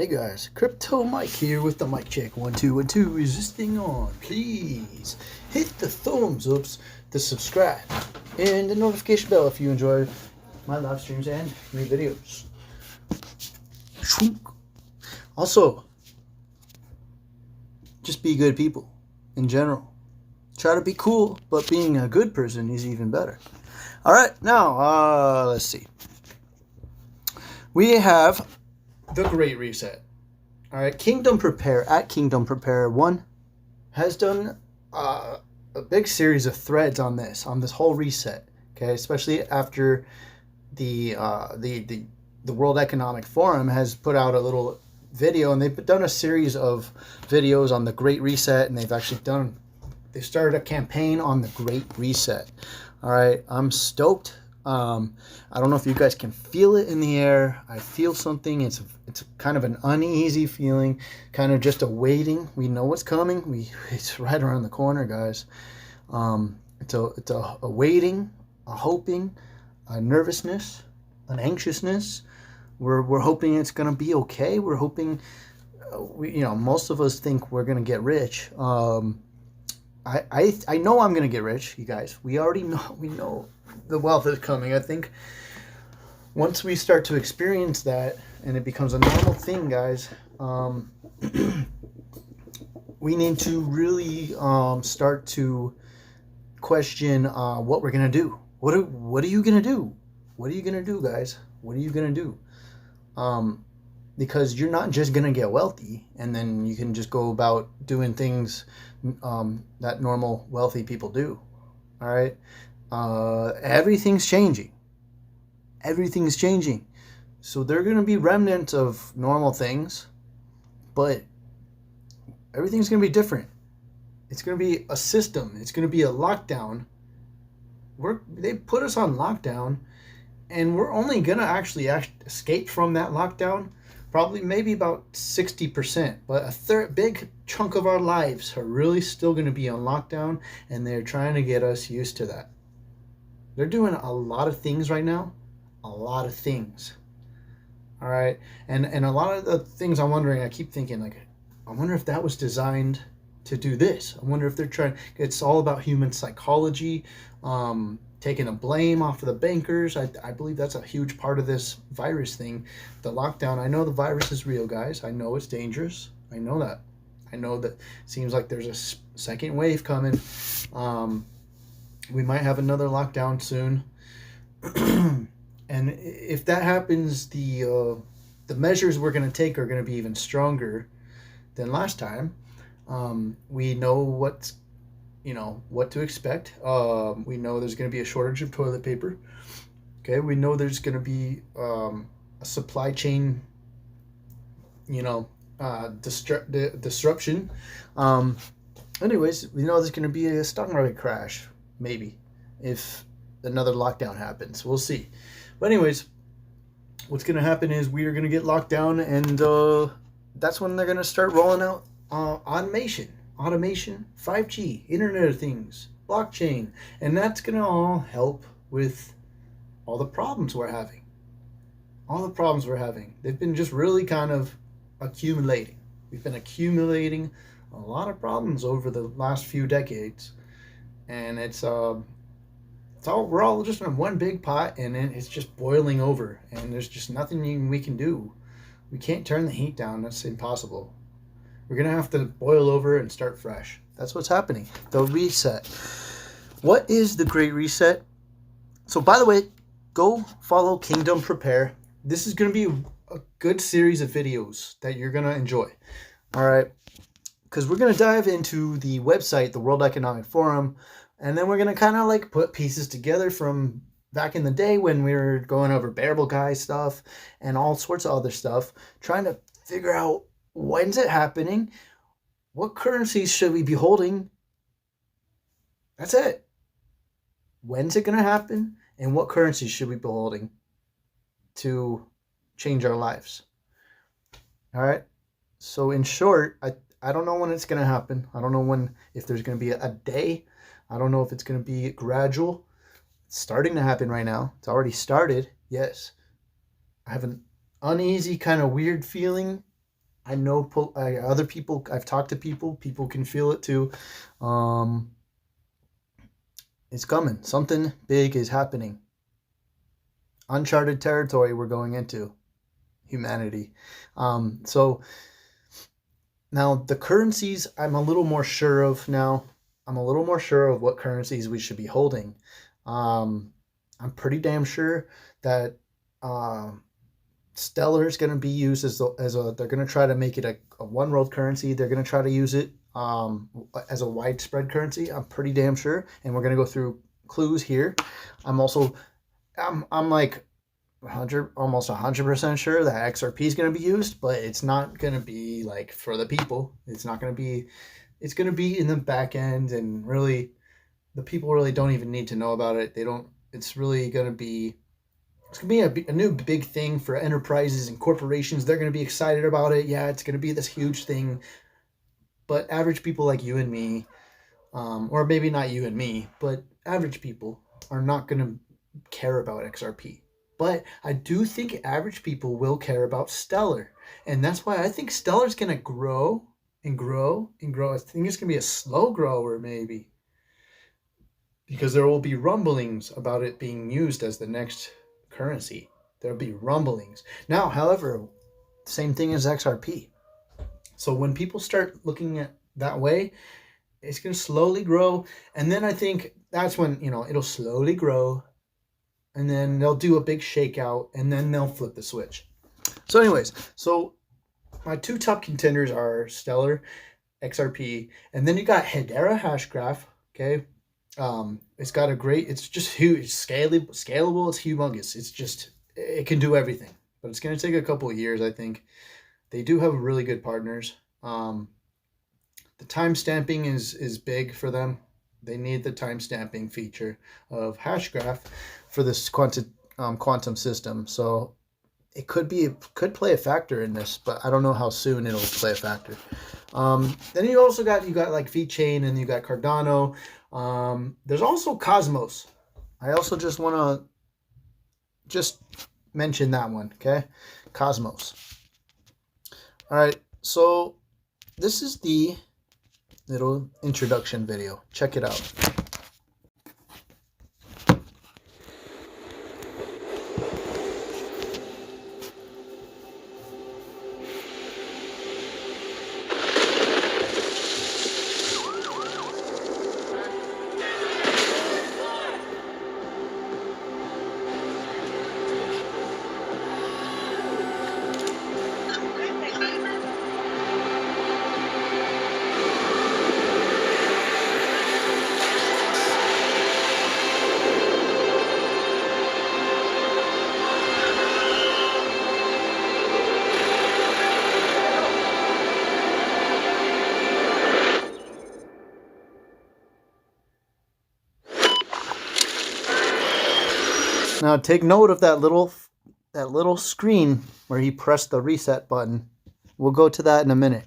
Hey guys, Crypto Mike here with the mic check. 1 2 1 2. Is this thing on? Please hit the thumbs ups, the subscribe, and the notification bell if you enjoy my live streams and new videos. Also, just be good people in general. Try to be cool, but being a good person is even better. All right, now let's see. We have the Great Reset. All right, Kingdom Prepare at Kingdom Prepare 1 has done a big series of threads on this whole reset. Okay, especially after the World Economic Forum has put out a little video, and they've done a series of videos on the Great Reset, and they've started a campaign on the Great Reset. All right, I'm stoked. I don't know if you guys can feel it in the air. I feel something. It's kind of an uneasy feeling, kind of just a waiting. We know what's coming. It's right around the corner, guys. It's a waiting, a hoping, a nervousness, an anxiousness. We're hoping it's gonna be okay. We're hoping, most of us think we're gonna get rich. I know I'm gonna get rich, you guys. We know the wealth is coming. I think once we start to experience that and it becomes a normal thing, guys, we need to really start to question what we're gonna do. What are you gonna do? What are you gonna do, guys? What are you gonna do? Because you're not just gonna get wealthy and then you can just go about doing things that normal wealthy people do. All right, everything's changing. Everything's changing. So there are going to be remnants of normal things, but everything's going to be different. It's going to be a system. It's going to be a lockdown. They put us on lockdown, and we're only going to actually escape from that lockdown probably maybe about 60%, but a big chunk of our lives are really still going to be on lockdown, and they're trying to get us used to that. They're doing a lot of things right now. A lot of things. All right, and a lot of the things I'm wondering, I keep thinking, like, I wonder if that was designed to do this. I wonder if they're trying. It's all about human psychology, taking the blame off of the bankers. I believe that's a huge part of this virus thing, the lockdown. I know the virus is real, guys. I know it's dangerous. I know that. I know that it seems like there's a second wave coming. We might have another lockdown soon. And if that happens, the measures we're going to take are going to be even stronger than last time. We know what to expect. We know there's going to be a shortage of toilet paper. Okay, we know there's going to be a supply chain, disruption. Anyways, we know there's going to be a stock market crash, maybe, if another lockdown happens. We'll see. But anyways, what's going to happen is we are going to get locked down, and that's when they're going to start rolling out automation, 5G, Internet of Things, blockchain, and that's going to all help with all the problems we're having. They've been just really kind of accumulating. We've been accumulating a lot of problems over the last few decades, and we're all just in one big pot, and it's just boiling over, and there's just nothing we can do. We can't turn the heat down. That's impossible. We're going to have to boil over and start fresh. That's what's happening. The reset. What is the Great Reset? So, by the way, go follow Kingdom Prepare. This is going to be a good series of videos that you're going to enjoy. All right? Because we're going to dive into the website, the World Economic Forum, and then we're going to kind of like put pieces together from back in the day when we were going over Bearable Guy stuff and all sorts of other stuff, trying to figure out when's it happening, what currencies should we be holding. That's it. When's it going to happen, and what currencies should we be holding to change our lives. All right. So in short, I don't know when it's going to happen. I don't know if there's going to be a day. I don't know if it's going to be gradual. It's starting to happen right now. It's already started. Yes. I have an uneasy kind of weird feeling I know other people, I've talked to people, people can feel it too. Um, it's coming. Something big is happening. Uncharted territory we're going into, humanity. So now the currencies I'm a little more sure of now. I'm a little more sure of what currencies we should be holding. I'm pretty damn sure that uh, Stellar is going to be used as a they're going to try to make it a one world currency. They're going to try to use it as a widespread currency. I'm pretty damn sure, and we're going to go through clues here. I'm also I'm like 100 almost 100% sure that XRP is going to be used, but it's not going to be like for the people. It's not going to be. It's going to be in the back end, and really, the people really don't even need to know about it. They don't. It's really going to be. It's going to be a new big thing for enterprises and corporations. They're going to be excited about it. Yeah, it's going to be this huge thing. But average people like you and me, or maybe not you and me, but average people are not going to care about XRP. But I do think average people will care about Stellar. And that's why I think Stellar's going to grow and grow and grow. I think it's going to be a slow grower, maybe, because there will be rumblings about it being used as the next currency. There'll be rumblings. Now, however, same thing as XRP. So when people start looking at that way, it's going to slowly grow. And then I think that's when, it'll slowly grow. And then they'll do a big shakeout. And then they'll flip the switch. So anyways, my two top contenders are Stellar, XRP. And then you got Hedera Hashgraph. Okay. It's just huge, scalable, it's humongous. It can do everything, but it's going to take a couple of years. I think they do have really good partners. The time stamping is big for them. They need the time stamping feature of Hashgraph for this quantum system. So it could play a factor in this, but I don't know how soon it'll play a factor. Then you got like VeChain, and you got Cardano. There's also Cosmos. I also just want to mention that one, okay? Cosmos. All right, so this is the little introduction video. Check it out. Now take note of that little screen where he pressed the reset button. We'll go to that in a minute.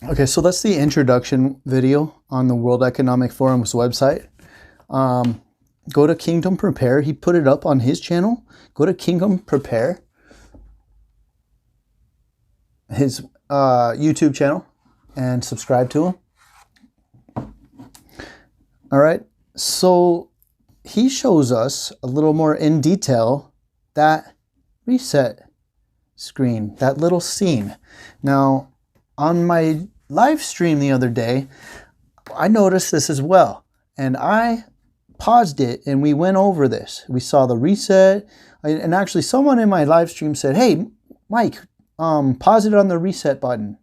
Okay, so that's the introduction video on the World Economic Forum's website. Go to Kingdom Prepare. He put it up on his channel. Go to Kingdom Prepare, his YouTube channel, and subscribe to him. All right, so he shows us a little more in detail that reset screen, that little scene. Now, on my live stream the other day, I noticed this as well, and I paused it and we went over this. We saw the reset, and actually someone in my live stream said, hey, Mike, pause it on the reset button.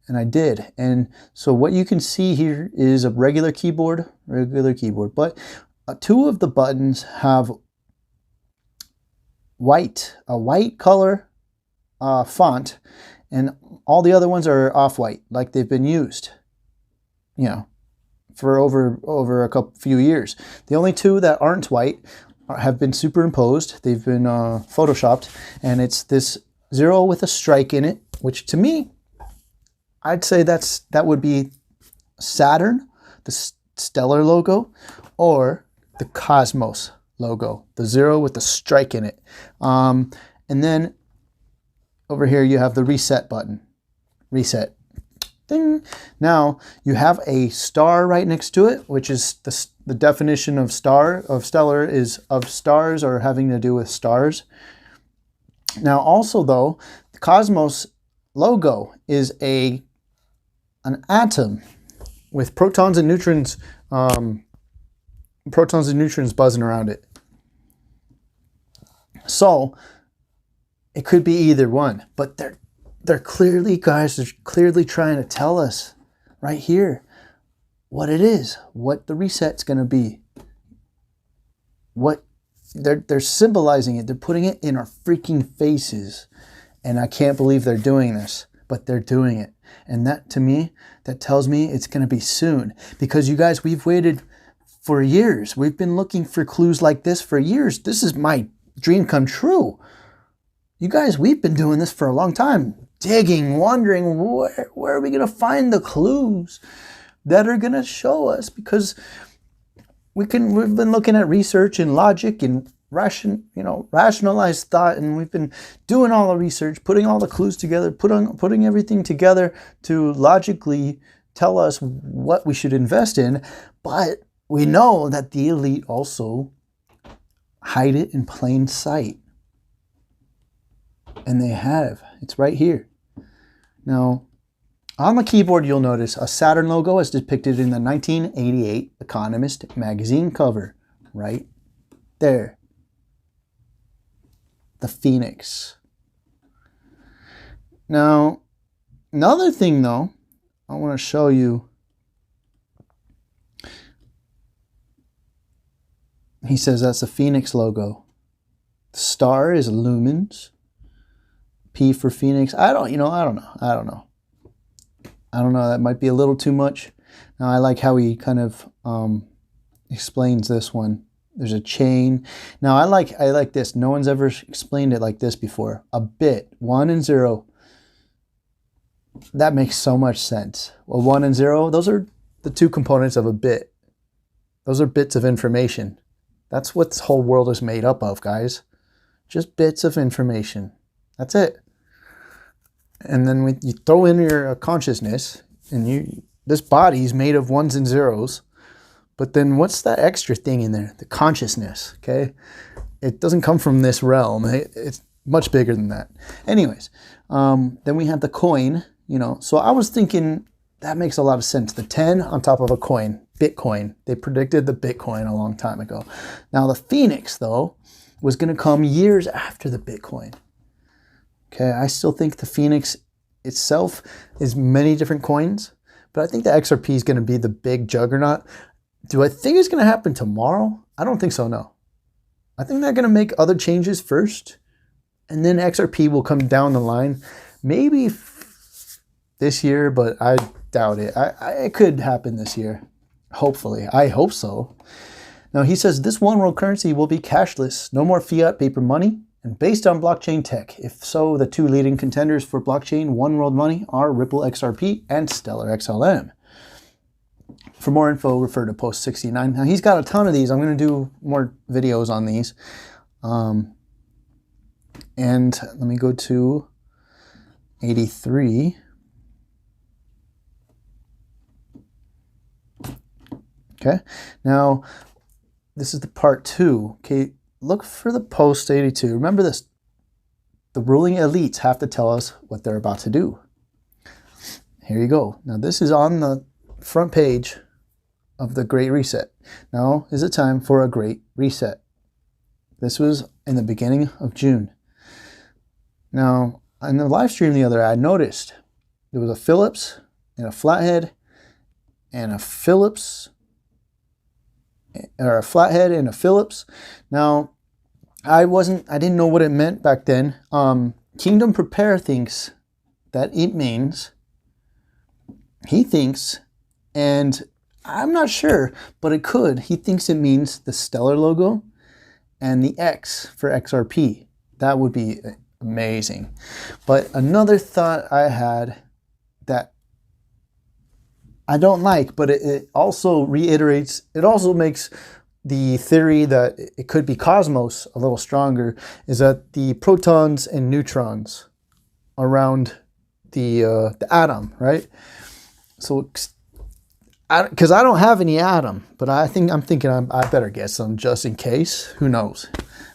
And I did. And so what you can see here is a regular keyboard, but two of the buttons have a white color font, and all the other ones are off-white, like they've been used, for over a few years. The only two that aren't white have been superimposed. They've been photoshopped, and it's this 0 with a strike in it, which to me, I'd say that would be Saturn, the stellar logo, or the Cosmos logo, the 0 with the strike in it. And then over here you have the reset button. Reset. Ding. Now you have a star right next to it, which is the definition of stellar is of stars or having to do with stars. Now also though, the Cosmos logo is an atom with protons and neutrons buzzing around it. So it could be either one, but they're clearly, guys, they're clearly trying to tell us right here what it is, what the reset's going to be. What they're symbolizing it. They're putting it in our freaking faces. And I can't believe they're doing this, but they're doing it. And that, to me, that tells me it's going to be soon. Because you guys, we've waited for years. We've been looking for clues like this for years. This is my dream come true. You guys, we've been doing this for a long time. Digging, wondering, where are we going to find the clues that are going to show us? Because we've been looking at research and logic and rationalized thought, and we've been doing all the research, putting all the clues together, putting everything together to logically tell us what we should invest in. But we know that the elite also hide it in plain sight. And they have. It's right here. Now, on the keyboard, you'll notice a Saturn logo as depicted in the 1988 Economist magazine cover. Right there. The Phoenix. Now, another thing, though, I want to show you. He says that's the Phoenix logo. The star is lumens. P for Phoenix. I don't know. That might be a little too much. Now, I like how he kind of explains this one. There's a chain. Now, I like this. No one's ever explained it like this before. A bit, 1 and 0. That makes so much sense. Well, 1 and 0, those are the two components of a bit. Those are bits of information. That's what this whole world is made up of, guys. Just bits of information. That's it. And then when you throw in your consciousness, and this body is made of 1s and 0s, but then what's that extra thing in there? The consciousness, okay? It doesn't come from this realm. It's much bigger than that. Anyways, then we have the coin, So I was thinking that makes a lot of sense. The 10 on top of a coin, Bitcoin. They predicted the Bitcoin a long time ago. Now the Phoenix, though, was going to come years after the Bitcoin. Okay, I still think the Phoenix itself is many different coins, but I think the XRP is going to be the big juggernaut. Do I think it's going to happen tomorrow? I don't think so, no. I think they're going to make other changes first, and then XRP will come down the line. Maybe this year, but I doubt it. It could happen this year. Hopefully. I hope so. Now, he says this one world currency will be cashless. No more fiat paper money. And based on blockchain tech. If so, the two leading contenders for blockchain one world money are Ripple XRP and Stellar XLM. For more info, refer to post 69. Now, he's got a ton of these. I'm going to do more videos on these. And let me go to 83. Okay. Now, this is the part 2. Okay. Look for the post 82. Remember this. The ruling elites have to tell us what they're about to do. Here you go. Now this is on the front page of the Great Reset. Now is the time for a Great Reset. This was in the beginning of June. Now, in the live stream the other day, I noticed there was a Phillips and a Flathead and a Phillips, or a Flathead and a Phillips. Now, I didn't know what it meant back then. Kingdom Prepare thinks that it means, he thinks, and I'm not sure, but it could. He thinks it means the Stellar logo and the X for XRP. That would be amazing. But another thought I had that I don't like, but it also reiterates, it also makes the theory that it could be Cosmos a little stronger, is that the protons and neutrons around the atom, right? So, because I don't have any atom, but I'm thinking I better get some just in case. Who knows?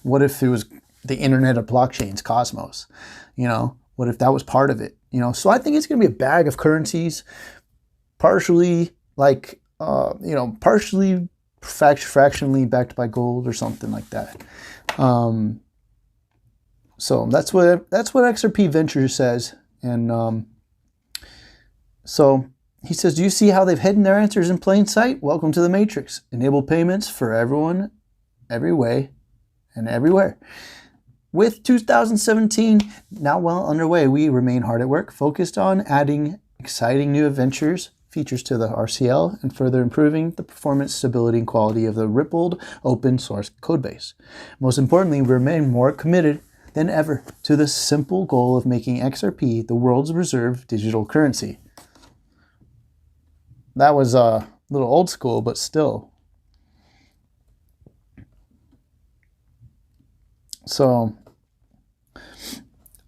What if it was the Internet of Blockchains, Cosmos? You know, what if that was part of it? You know, so I think it's going to be a bag of currencies, partially like, partially fractionally backed by gold or something like that. So that's what XRP Ventures says. And so he says, do you see how they've hidden their answers in plain sight? Welcome to the Matrix. Enable payments for everyone, every way, and everywhere. With 2017 now well underway, we remain hard at work, focused on adding exciting new features to the RCL, and further improving the performance, stability, and quality of the Rippled open source codebase. Most importantly, we remain more committed than ever to the simple goal of making XRP the world's reserve digital currency. That was a little old school, but still. So,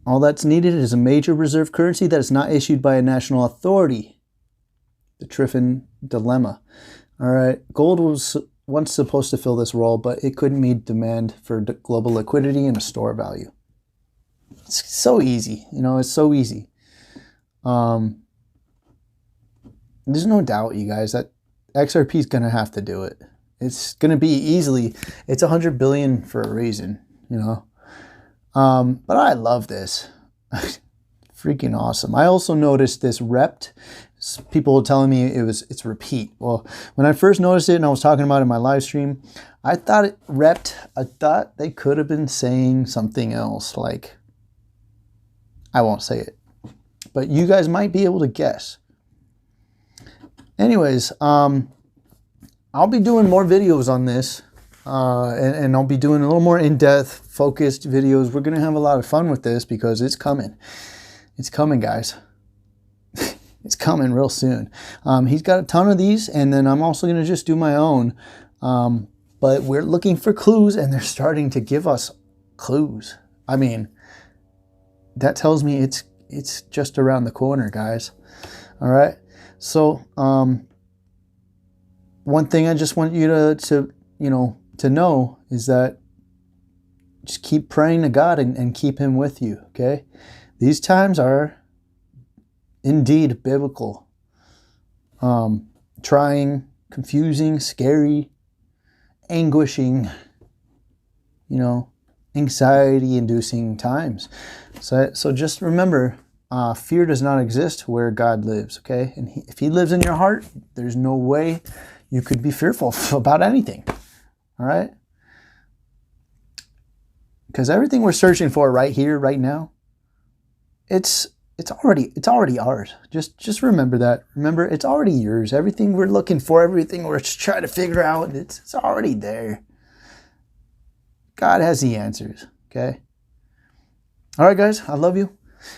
all that's needed is a major reserve currency that is not issued by a national authority. The Triffin dilemma. All right, gold was once supposed to fill this role, but it couldn't meet demand for global liquidity and a store value. It's so easy, it's so easy. There's no doubt, you guys, that XRP is going to have to do it. It's going to be easily, it's 100 billion for a reason, But I love this. Freaking awesome. I also noticed this rept. People were telling me it's repeat. Well, when I first noticed it and I was talking about it in my live stream, I thought I thought they could have been saying something else, like, I won't say it, but you guys might be able to guess. Anyways, I'll be doing more videos on this, and I'll be doing a little more in-depth, focused videos. We're going to have a lot of fun with this because it's coming. It's coming, guys. It's coming real soon. He's got a ton of these, and then I'm also going to just do my own. But we're looking for clues, and they're starting to give us clues. I mean, that tells me it's just around the corner, guys. All right. So, one thing I just want you to know is that just keep praying to God and keep Him with you. Okay. These times are indeed biblical. Trying, confusing, scary, anguishing, anxiety-inducing times. So just remember, fear does not exist where God lives, okay? And if He lives in your heart, there's no way you could be fearful about anything, all right? Because everything we're searching for right here, right now, it's already ours. Just remember that. Remember, it's already yours. Everything we're looking for, everything we're just trying to figure out, it's already there. God has the answers, okay? All right, guys, I love you.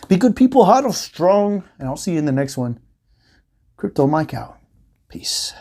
Be good people, huddle strong, and I'll see you in the next one. Crypto Mike out. Peace.